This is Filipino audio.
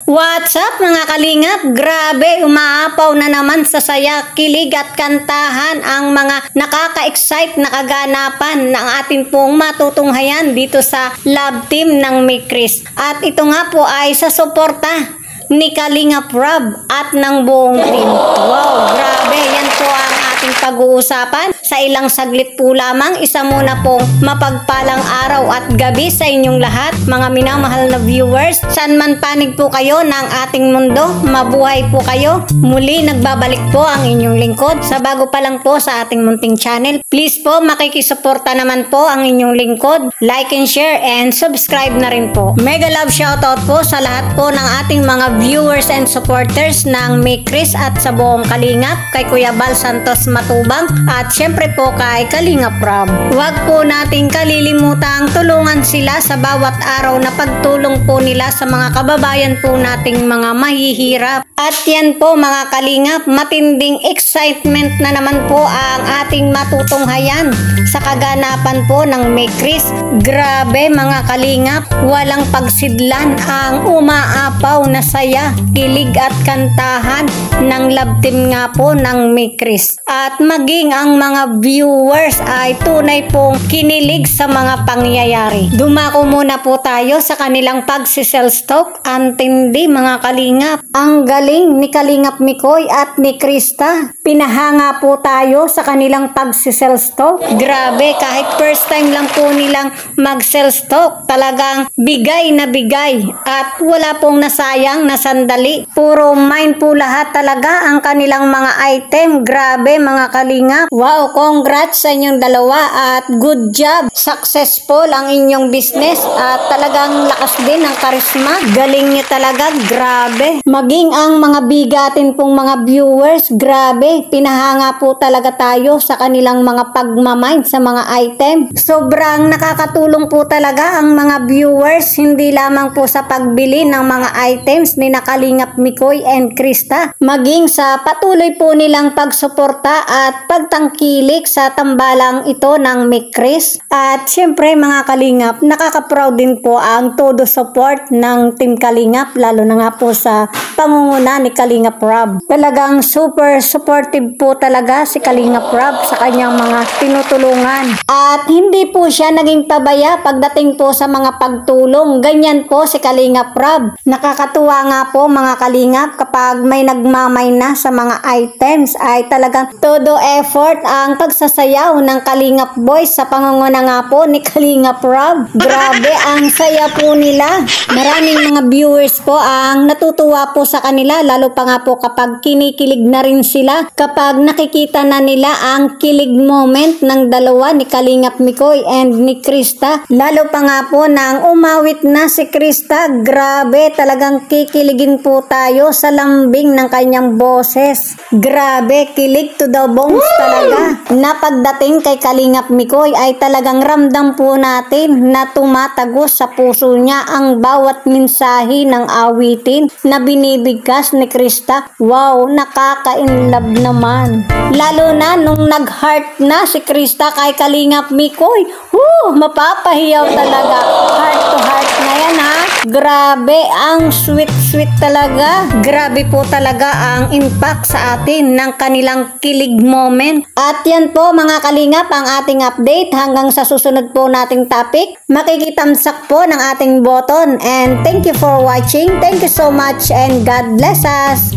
What's up mga kalingap? Grabe, umaapaw na naman sa saya, kilig at kantahan ang mga nakaka-excite na kaganapan ng ating pong matutunghayan dito sa love team ng Mikris. At ito nga po ay sa suporta ni Kalingap Rob at ng buong team. Wow, grabe, yan po ang ating pag-uusapan. Sa ilang saglit po lamang, isa muna pong mapagpalang araw at gabi sa inyong lahat, mga minamahal na viewers. Saan man panig po kayo ng ating mundo, mabuhay po kayo. Muli nagbabalik po ang inyong lingkod. Sa bago pa lang po sa ating munting channel, please po makikisuporta naman po ang inyong lingkod. Like and share and subscribe na rin po. Mega love shoutout po sa lahat po ng ating mga viewers and supporters ng Mikris at sa buong Kalingap, kay Kuya Bal Santos Matubang at syempre po kay Kalingap Rob. Huwag po nating kalilimutang tulungan sila sa bawat araw na pagtulong po nila sa mga kababayan po nating mga mahihirap. At yan po mga Kalingap, matinding excitement na naman po ang ating matutunghayan sa kaganapan po ng Mikris. Grabe mga Kalingap, walang pagsidlan ang umaapaw na saya, kilig at kantahan ng love team nga po ng Mikris. At maging ang mga viewers ay tunay pong kinilig sa mga pangyayari. Dumako muna po tayo sa kanilang pagsiselstock. Antindi mga Kalingap, ang galing ni Kalingap Mikoy at ni Krista. Pinahanga po tayo sa kanilang pagsiselstock. Grabe, kahit first time lang po nilang mag-selstock, talagang bigay na bigay at wala pong nasayang na sandali. Puro mind po lahat talaga ang kanilang mga item. Grabe mga Kalingap. Wow, congrats sa inyong dalawa at good job. Successful ang inyong business at talagang lakas din ng karisma. Galing niyo talaga, grabe. Maging ang mga bigatin pong mga viewers, grabe. Pinahanga po talaga tayo sa kanilang mga pagmamind sa mga item. Sobrang nakakatulong po talaga ang mga viewers, hindi lamang po sa pagbili ng mga items ni Kalingap Mikoy and Krista, maging sa patuloy po nilang pagsuporta at pagtangkilik sa tambalang ito ng Mikris. At syempre mga Kalingap, nakaka-proud din po ang todo support ng Team Kalingap, lalo na nga po sa pangunguna ni Kalingap Rob. Talagang super supportive po talaga si Kalingap Rob sa kanyang mga tinutulungan. At hindi po siya naging pabaya pagdating po sa mga pagtulong. Ganyan po si Kalingap Rob. Nakakatuwa nga po mga Kalingap, kapag may nagmamay na sa mga items ay talagang todo effort ang pagsasayaw ng Kalingap Boys sa pangunguna nga po ni Kalingap Rob. Grabe, ang saya po nila. Maraming mga viewers po ang natutuwa po sa kanila, lalo pa nga po kapag kinikilig na rin sila, kapag nakikita na nila ang kilig moment ng dalawa ni Kalingap Mikoy and ni Krista. Lalo pa nga po nang umawit na si Krista, grabe, talagang kikiligin po tayo sa lambing ng kanyang boses. Grabe, kilig to the bones talaga. Na pagdating kay Kalingap Mikoy ay talagang ramdam po natin na tumatagos sa puso niya ang bawat mensahe ng awitin na binibigkas ni Krista. Wow, nakaka-inlove naman. Lalo na nung nag-heart na si Krista kay Kalingap Mikoy. Mapapahiyaw talaga. Heart to heart na yan ha. Grabe, ang sweet talaga. Grabe po talaga ang impact sa atin ng kanilang kilig moment. At yan po mga Kalingap ang ating update. Hanggang sa susunod po nating topic, makikitamsak po ng ating button. And thank you for watching. Thank you so much and God bless us.